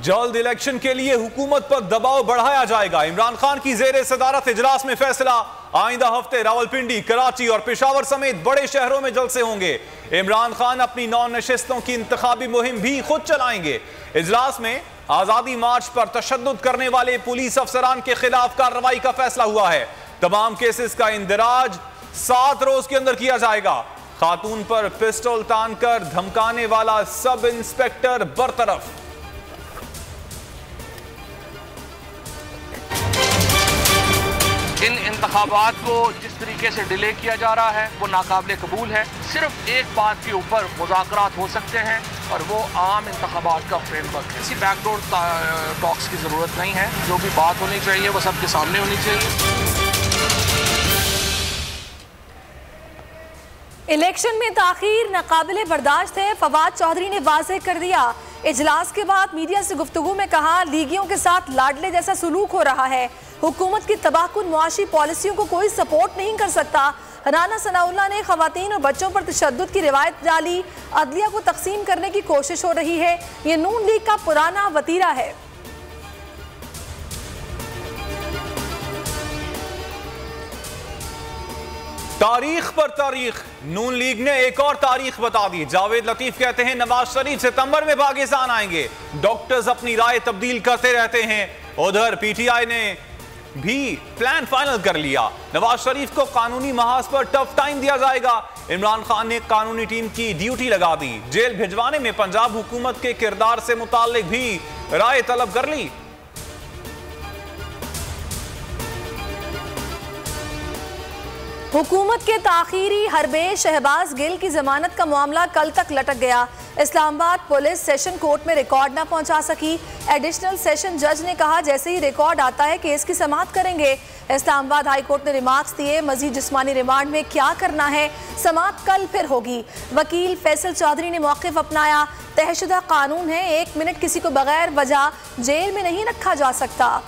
जल्द इलेक्शन के लिए हुकूमत पर दबाव बढ़ाया जाएगा। इमरान खान की जेर सदारत इजलास में फैसला। आइंदा हफ्ते रावलपिंडी, कराची और पेशावर समेत बड़े शहरों में जलसे होंगे। इमरान खान अपनी 9 नशिस्तों की इंतखाबी मुहिम भी खुद चलाएंगे। इजलास में आजादी मार्च पर तशद्दुद करने वाले पुलिस अफसरान के खिलाफ कार्रवाई का फैसला हुआ है। तमाम केसेस का इंदराज 7 रोज के अंदर किया जाएगा। खातून पर पिस्टल तानकर धमकाने वाला सब इंस्पेक्टर बरतरफ। इन इंतखाबात को जिस तरीके से डिले किया जा रहा है वो नाकाबिले कबूल है। सिर्फ एक बात के ऊपर मुज़ाकरात हो सकते हैं और वो आम इंतखाबात का फ्रेमवर्क है। किसी बैकडोर टॉक्स की ज़रूरत नहीं है। जो भी बात होनी चाहिए वो सबके सामने होनी चाहिए। इलेक्शन में ताखीर नाकाबिले बर्दाश्त है, फवाद चौधरी ने वाज़ेह कर दिया। इजलास के बाद मीडिया से गुफ्तगू में कहा, लीगियों के साथ लाडले जैसा सलूक हो रहा है। हुकूमत की तबाहकुन मुआशी पॉलिसियों को कोई सपोर्ट नहीं कर सकता। राना सनाउल्लाह ने खवातीन और बच्चों पर तशद्दुद की रिवायत डाली। अदलिया को तकसीम करने की कोशिश हो रही है। ये नून लीग का पुराना वतीरा है। तारीख पर तारीख, नून लीग ने एक और तारीख बता दी। जावेद लतीफ कहते हैं नवाज शरीफ सितंबर में पाकिस्तान आएंगे। डॉक्टर्स अपनी राय तब्दील करते रहते हैं। उधर पीटीआई ने भी प्लान फाइनल कर लिया। नवाज शरीफ को कानूनी महाज पर टफ टाइम दिया जाएगा। इमरान खान ने कानूनी टीम की ड्यूटी लगा दी। जेल भिजवाने में पंजाब हुकूमत के किरदार से मुताल्लिक भी राय तलब कर ली। हुकूमत के ताखीरी हरबे शहबाज गिल की जमानत का मामला कल तक लटक गया। इस्लामाबाद पुलिस सेशन कोर्ट में रिकॉर्ड ना पहुंचा सकी। एडिशनल सेशन जज ने कहा जैसे ही रिकॉर्ड आता है केस की समाअत करेंगे। इस्लामाबाद हाई कोर्ट ने रिमार्क्स दिए, मजीद जिस्मानी रिमांड में क्या करना है, समाअत कल फिर होगी। वकील फैसल चौधरी ने मौक़िफ़ अपनाया, तहशुदा कानून है, 1 मिनट किसी को बगैर वजह जेल में नहीं रखा जा सकता।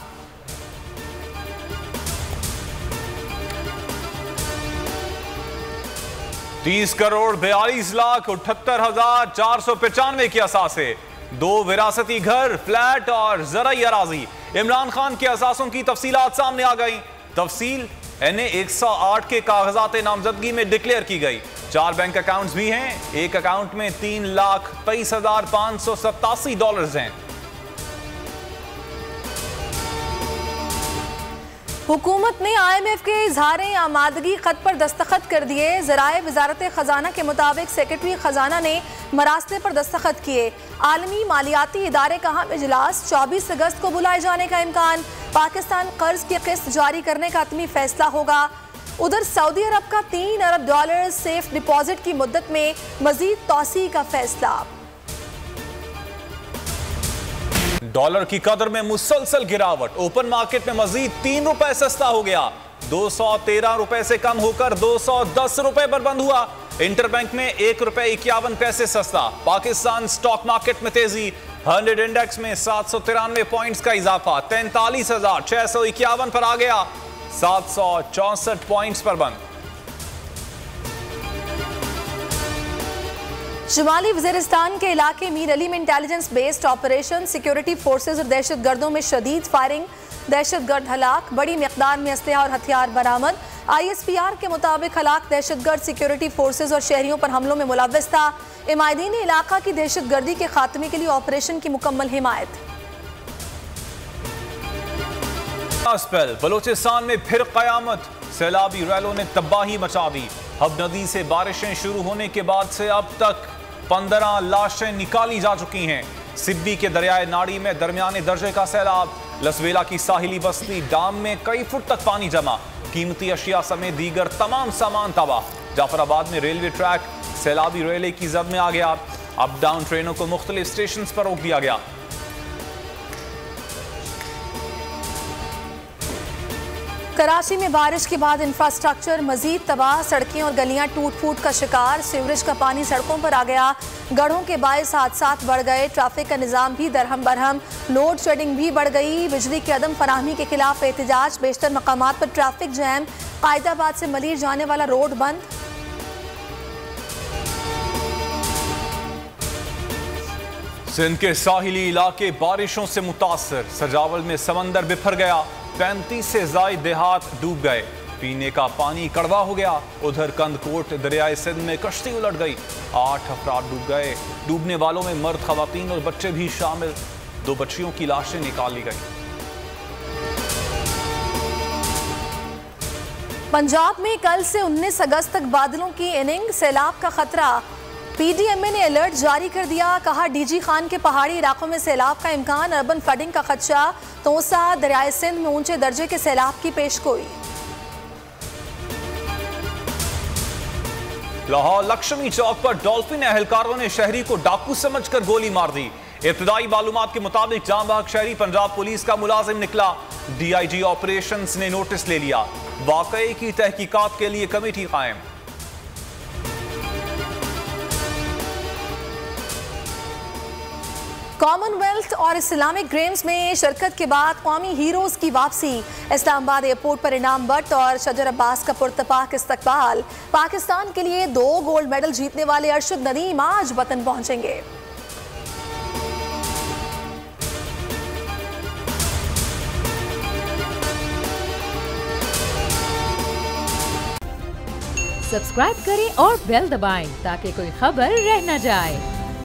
30 करोड़ 42 लाख 78,495 की असासे, 2 विरासती घर, फ्लैट और ज़राई अराजी। इमरान खान के असासों की तफसीलात सामने आ गई। तफसील NA 108 के कागजात नामजदगी में डिक्लेयर की गई। 4 बैंक अकाउंट्स भी हैं। एक अकाउंट में $3,23,587 हैं। हुकूमत ने IMF के इजहार आमादगी खत पर दस्तखत कर दिए। ज़राए वजारत ख़जाना के मुताबिक सेक्रेटरी ख़जाना ने मरासले पर दस्तखत किए। आलमी मालियाती इदारे का अहम इजलास 24 अगस्त को बुलाए जाने का इम्कान। पाकिस्तान कर्ज की किस्त जारी करने का हतमी फैसला होगा। उधर सऊदी अरब का $3 अरब सेफ डिपॉजिट की मुद्दत में मजीद तौसी का फैसला। डॉलर की कदर में मुसलसल गिरावट। ओपन मार्केट में मजीद ₹3 सस्ता हो गया। 213 रुपए से कम होकर 210 रुपए पर बंद हुआ। इंटरबैंक में ₹1.51 सस्ता। पाकिस्तान स्टॉक मार्केट में तेजी। 100 इंडेक्स में 793 पॉइंट्स का इजाफा, 43,651 पर आ गया। 764 पॉइंट्स पर बंद। शुमाली वज़ीरिस्तान के इलाके मीर अली में intelligence based operation, security forces और दहशत गर्दों में शदीद फायरिंग, दहशत गर्द हलाक, बड़ी मिकदार में असलहा और हथियार बरामद। ISPR के मुताबिक हलाक दहशत गर्द सिक्योरिटी फोर्सेज और शहरियों पर हमलों में मुलव्वस था। इमादीन इलाका की दहशत गर्दी के खात्मे के लिए ऑपरेशन की मुकम्मल हिमायत। बलोचिस्तान में फिर कयामत, सैलाबी रैलों ने तबाही मचा दी। हब नदी से बारिशें शुरू होने के बाद से अब तक 15 लाशें निकाली जा चुकी हैं। सिब्बी के दरियाए नाड़ी में दरमियाने दर्जे का सैलाब। लसवेला की साहिली बस्ती डाम में कई फुट तक पानी जमा। कीमती अशिया समेत दीगर तमाम सामान तबाह। जाफराबाद में रेलवे ट्रैक सैलाबी रेले की जद में आ गया। अप डाउन ट्रेनों को मुख्तलिफ स्टेशन पर रोक दिया गया। कराची में बारिश के बाद इंफ्रास्ट्रक्चर मजीद तबाह, सड़कें और गलियां टूट फूट का शिकार। सीवरेज का पानी सड़कों पर आ गया। गढ़ों के बायस हादसात बढ़ गए। ट्रैफिक का निज़ाम भी दरहम बरहम। लोड शेडिंग भी बढ़ गई। बिजली की अदम फराहमी के खिलाफ एहतजाज। बेशतर मकामात पर ट्रैफिक जैम। कायदाबाद से मलीर जाने वाला रोड बंद। सिंध के साहिली इलाके बारिशों से मुतासर, सजावल में समंदर बिफर गया, 35 से ज्यादा देहात डूब गए, पीने का पानी कड़वा हो गया। उधर कंदकोट दरियाए सिंध में कश्ती उलट गई, 8 अफराद डूब गए। डूबने वालों में मर्द, खवातीन और बच्चे भी शामिल। 2 बच्चियों की लाशें निकाली गई। पंजाब में कल से 19 अगस्त तक बादलों की इनिंग, सैलाब का खतरा। पीडीएमए ने अलर्ट जारी कर दिया, कहा डीजी खान के पहाड़ी इलाकों में सैलाब का इम्कान, अर्बन फ्लडिंग का खदशा। तोसा दरियाए सिंध में ऊंचे दर्जे के सैलाब की पेशगोई। लाहौर लक्ष्मी चौक पर डॉल्फिन एहलकारों ने शहरी को डाकू समझकर गोली मार दी। इब्तदाई मालूमात के मुताबिक जाम बहक शहरी पंजाब पुलिस का मुलाजिम निकला। डीआईजी ऑपरेशंस ने नोटिस ले लिया। वाकये की तहकीकात के लिए कमेटी कायम। कॉमनवेल्थ और इस्लामिक गेम्स में शिरकत के बाद कौमी हीरोज की वापसी। इस्लामाबाद एयरपोर्ट पर इनाम भट्ट और शजर अब्बास का पुरतपाक इस्तकबाल। पाकिस्तान के लिए 2 गोल्ड मेडल जीतने वाले अरशद नदीम आज वतन पहुंचेंगे। सब्सक्राइब करें और बेल दबाएं ताकि कोई खबर रह न जाए।